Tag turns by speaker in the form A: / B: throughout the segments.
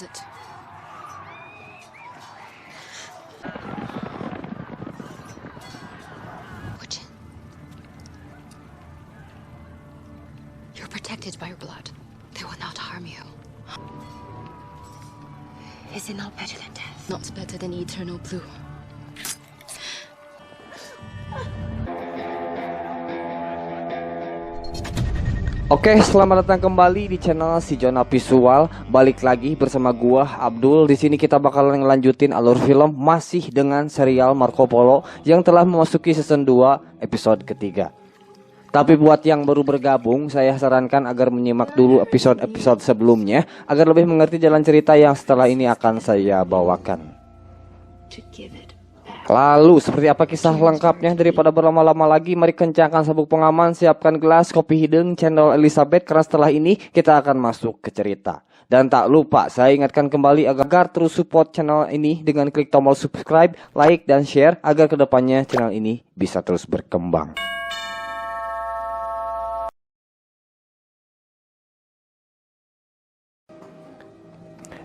A: it. Watch it. You're protected by your blood. They will not harm you.
B: Is it not better than death?
A: Not better than eternal blue.
C: Oke, selamat datang kembali di channel Si Jona Visual. Balik lagi bersama gua Abdul. Di sini kita bakalan ngelanjutin alur film masih dengan serial Marco Polo yang telah memasuki season 2 episode ketiga. Tapi buat yang baru bergabung, saya sarankan agar menyimak dulu episode-episode sebelumnya agar lebih mengerti jalan cerita yang setelah ini akan saya bawakan. Lalu, seperti apa kisah lengkapnya? Daripada berlama-lama lagi, mari kencangkan sabuk pengaman, siapkan gelas kopi hidung, cendol Elizabeth, karena setelah ini kita akan masuk ke cerita. Dan tak lupa, saya ingatkan kembali agar terus support channel ini dengan klik tombol subscribe, like, dan share, agar kedepannya channel ini bisa terus berkembang.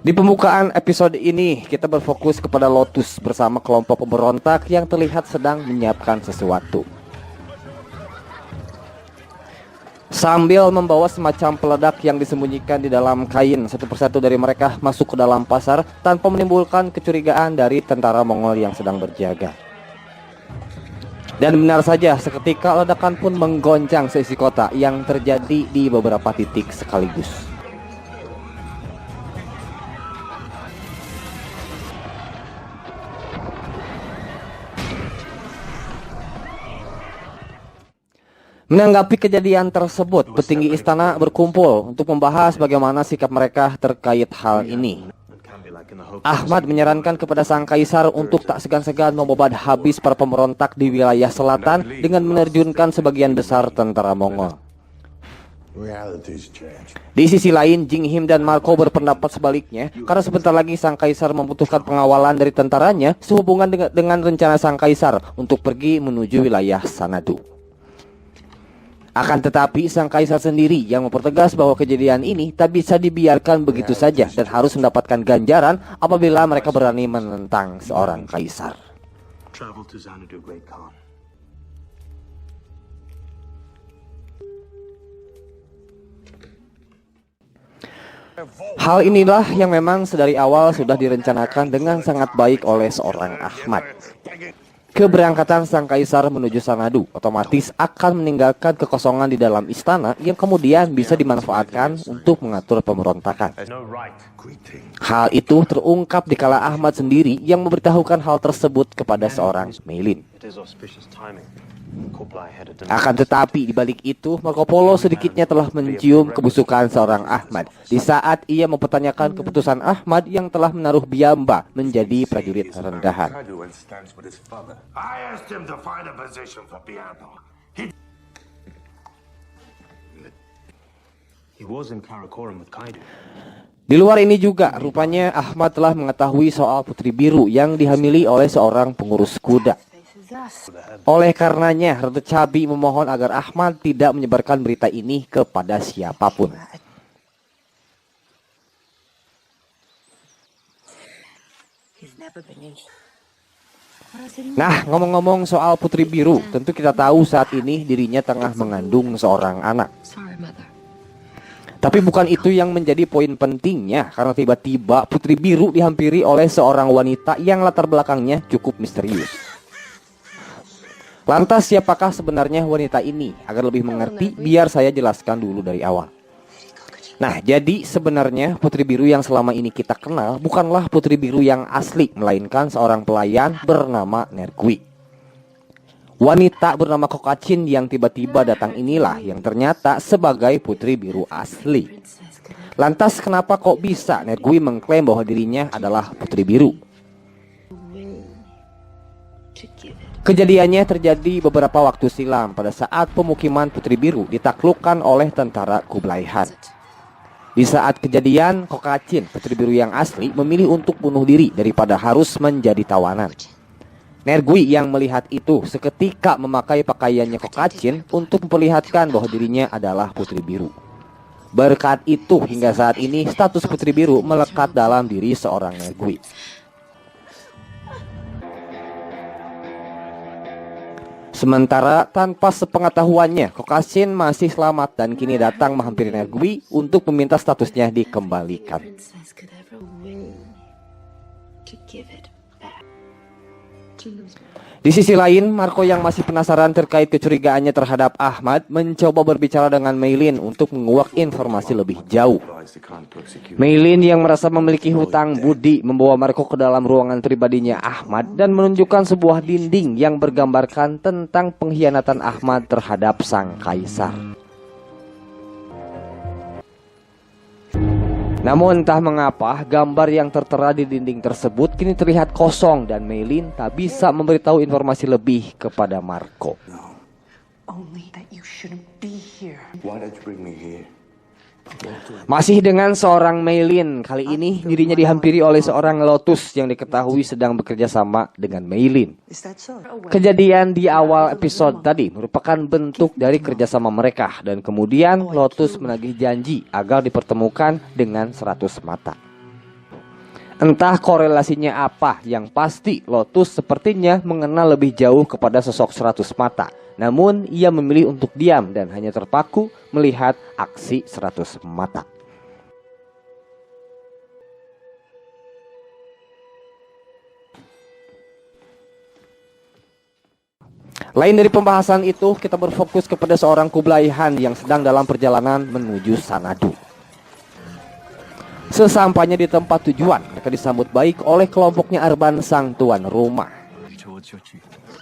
C: Di pembukaan episode ini, kita berfokus kepada Lotus bersama kelompok pemberontak yang terlihat sedang menyiapkan sesuatu. Sambil membawa semacam peledak yang disembunyikan di dalam kain, satu persatu dari mereka masuk ke dalam pasar tanpa menimbulkan kecurigaan dari tentara Mongol yang sedang berjaga. Dan benar saja, seketika ledakan pun menggoncang seisi kota yang terjadi di beberapa titik sekaligus. Menanggapi kejadian tersebut, petinggi istana berkumpul untuk membahas bagaimana sikap mereka terkait hal ini. Ahmad menyarankan kepada sang kaisar untuk tak segan-segan membabat habis para pemberontak di wilayah selatan dengan menerjunkan sebagian besar tentara Mongol. Di sisi lain, Jinghim dan Marco berpendapat sebaliknya, karena sebentar lagi sang kaisar membutuhkan pengawalan dari tentaranya sehubungan dengan rencana sang kaisar untuk pergi menuju wilayah Sanadu. Akan tetapi sang kaisar sendiri yang mempertegas bahwa kejadian ini tak bisa dibiarkan begitu saja dan harus mendapatkan ganjaran apabila mereka berani menentang seorang kaisar. Hal inilah yang memang sedari awal sudah direncanakan dengan sangat baik oleh seorang Ahmad. Keberangkatan sang kaisar menuju Sanadu otomatis akan meninggalkan kekosongan di dalam istana yang kemudian bisa dimanfaatkan untuk mengatur pemberontakan. Hal itu terungkap dikala Ahmad sendiri yang memberitahukan hal tersebut kepada seorang Meilin. Akan tetapi di balik itu, Marco Polo sedikitnya telah mencium kebusukan seorang Ahmad di saat ia mempertanyakan keputusan Ahmad yang telah menaruh Biamba menjadi prajurit rendahan. Di luar ini juga, rupanya Ahmad telah mengetahui soal Putri Biru yang dihamili oleh seorang pengurus kuda. Oleh karenanya, Ratu Cabi memohon agar Ahmad tidak menyebarkan berita ini kepada siapapun. Nah, ngomong-ngomong soal Putri Biru, tentu kita tahu saat ini dirinya tengah mengandung seorang anak. Tapi bukan itu yang menjadi poin pentingnya, karena tiba-tiba Putri Biru dihampiri oleh seorang wanita yang latar belakangnya cukup misterius. Lantas siapakah sebenarnya wanita ini? Agar lebih mengerti, biar saya jelaskan dulu dari awal. Nah, jadi sebenarnya Putri Biru yang selama ini kita kenal bukanlah Putri Biru yang asli, melainkan seorang pelayan bernama Nergui. Wanita bernama Kokachin yang tiba-tiba datang inilah yang ternyata sebagai Putri Biru asli. Lantas kenapa kok bisa Nergui mengklaim bahwa dirinya adalah Putri Biru? Kejadiannya terjadi beberapa waktu silam pada saat pemukiman Putri Biru ditaklukkan oleh tentara Kublai Han. Di saat kejadian, Kokachin, Putri Biru yang asli, memilih untuk bunuh diri daripada harus menjadi tawanan. Nergui yang melihat itu seketika memakai pakaiannya Kokachin untuk memperlihatkan bahwa dirinya adalah Putri Biru. Berkat itu hingga saat ini status Putri Biru melekat dalam diri seorang Nergui. Sementara tanpa sepengetahuannya, Kokashin masih selamat dan kini datang menghampiri Nergui untuk meminta statusnya dikembalikan. Di sisi lain, Marco yang masih penasaran terkait kecurigaannya terhadap Ahmad mencoba berbicara dengan Meilin untuk menguak informasi lebih jauh. Meilin yang merasa memiliki hutang budi membawa Marco ke dalam ruangan pribadinya Ahmad dan menunjukkan sebuah dinding yang bergambarkan tentang pengkhianatan Ahmad terhadap sang kaisar. Namun entah mengapa gambar yang tertera di dinding tersebut kini terlihat kosong dan Meilin tak bisa memberitahu informasi lebih kepada Marco. Masih dengan seorang Meilin, kali ini dirinya dihampiri oleh seorang Lotus yang diketahui sedang bekerja sama dengan Meilin. Kejadian di awal episode tadi merupakan bentuk dari kerjasama mereka dan kemudian Lotus menagih janji agar dipertemukan dengan 100 mata. Entah korelasinya apa, yang pasti Lotus sepertinya mengenal lebih jauh kepada sosok 100 mata. Namun ia memilih untuk diam dan hanya terpaku melihat aksi 100 mata. Lain dari pembahasan itu, kita berfokus kepada seorang Kublai Han yang sedang dalam perjalanan menuju Sanadu. Sesampainya di tempat tujuan, mereka disambut baik oleh kelompoknya Arban sang tuan rumah.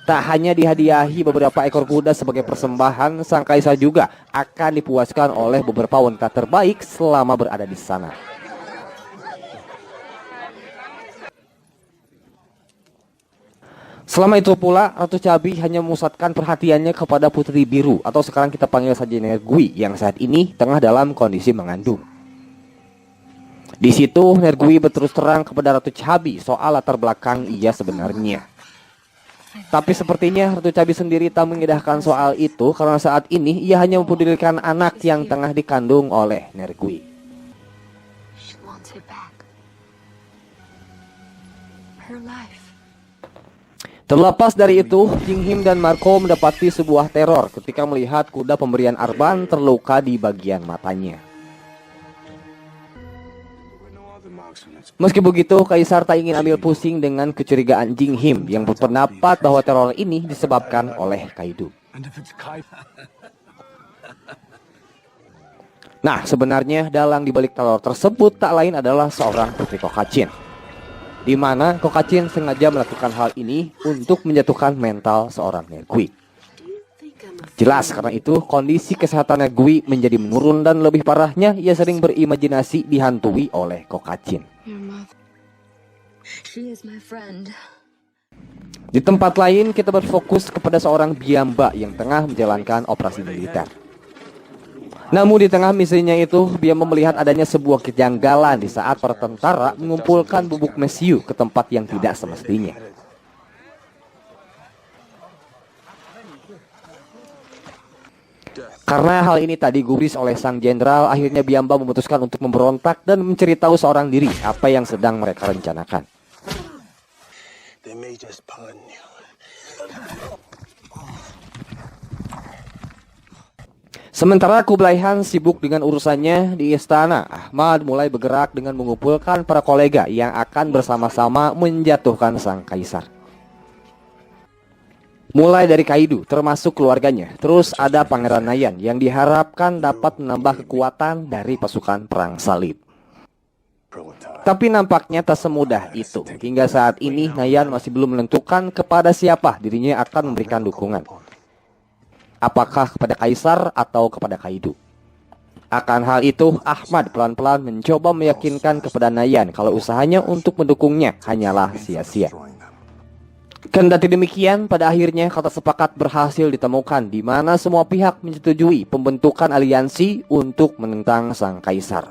C: Tak hanya dihadiahi beberapa ekor kuda sebagai persembahan, sang kaisar juga akan dipuaskan oleh beberapa wanita terbaik selama berada di sana. Selama itu pula, Ratu Cabi hanya memusatkan perhatiannya kepada Putri Biru atau sekarang kita panggil saja Nergui yang saat ini tengah dalam kondisi mengandung. Di situ Nergui berterus terang kepada Ratu Cabi soal latar belakang ia sebenarnya. Tapi sepertinya Ratu Cabi sendiri tak mengindahkan soal itu karena saat ini ia hanya mempedulikan anak yang tengah dikandung oleh Nergui. Terlepas dari itu, Jinghim dan Marco mendapati sebuah teror ketika melihat kuda pemberian Arban terluka di bagian matanya. Meski begitu, Kaisar tak ingin ambil pusing dengan kecurigaan Jinghim yang berpendapat bahwa teror ini disebabkan oleh Kaido. Nah, sebenarnya dalang dibalik teror tersebut tak lain adalah seorang putri Kokachin, di mana Kokachin sengaja melakukan hal ini untuk menjatuhkan mental seorang Nergui. Jelas karena itu kondisi kesehatan Nergui menjadi menurun dan lebih parahnya ia sering berimajinasi dihantui oleh Kokachin. Di tempat lain kita berfokus kepada seorang Byamba yang tengah menjalankan operasi militer. Namun di tengah misinya itu Byamba melihat adanya sebuah kejanggalan di saat para tentara mengumpulkan bubuk mesiu ke tempat yang tidak semestinya. Karena hal ini tadi digubris oleh sang jenderal, akhirnya Byamba memutuskan untuk memberontak dan mencari tahu seorang diri apa yang sedang mereka rencanakan. Sementara Kublai Han sibuk dengan urusannya di istana, Ahmad mulai bergerak dengan mengumpulkan para kolega yang akan bersama-sama menjatuhkan sang kaisar. Mulai dari Kaido termasuk keluarganya, terus ada Pangeran Nayan yang diharapkan dapat menambah kekuatan dari pasukan perang salib. Tapi nampaknya tak semudah itu. Hingga saat ini Nayan masih belum menentukan kepada siapa dirinya akan memberikan dukungan. Apakah kepada Kaisar atau kepada Kaido? Akan hal itu, Ahmad pelan-pelan mencoba meyakinkan kepada Nayan kalau usahanya untuk mendukungnya hanyalah sia-sia. Kendati demikian, pada akhirnya kata sepakat berhasil ditemukan di mana semua pihak menyetujui pembentukan aliansi untuk menentang sang kaisar.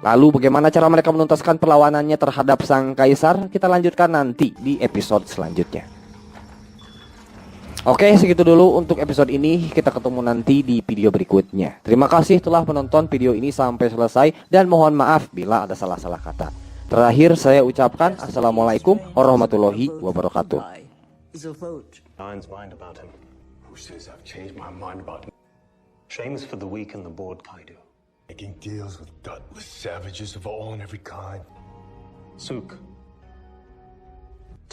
C: Lalu bagaimana cara mereka menuntaskan perlawanannya terhadap sang kaisar? Kita lanjutkan nanti di episode selanjutnya. Oke, segitu dulu untuk episode ini. Kita ketemu nanti di video berikutnya. Terima kasih telah menonton video ini sampai selesai, dan mohon maaf bila ada salah-salah kata. Terakhir saya ucapkan assalamualaikum warahmatullahi wabarakatuh.
D: Iron's mind about him. Who says I've changed my mind about him? Shame's for the weak and the bored, Kaido.
E: Making deals with gutless savages of all and every kind.
D: Suk,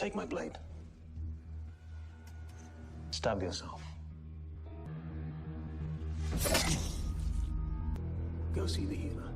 D: take my blade. Stab yourself. Go see the healer.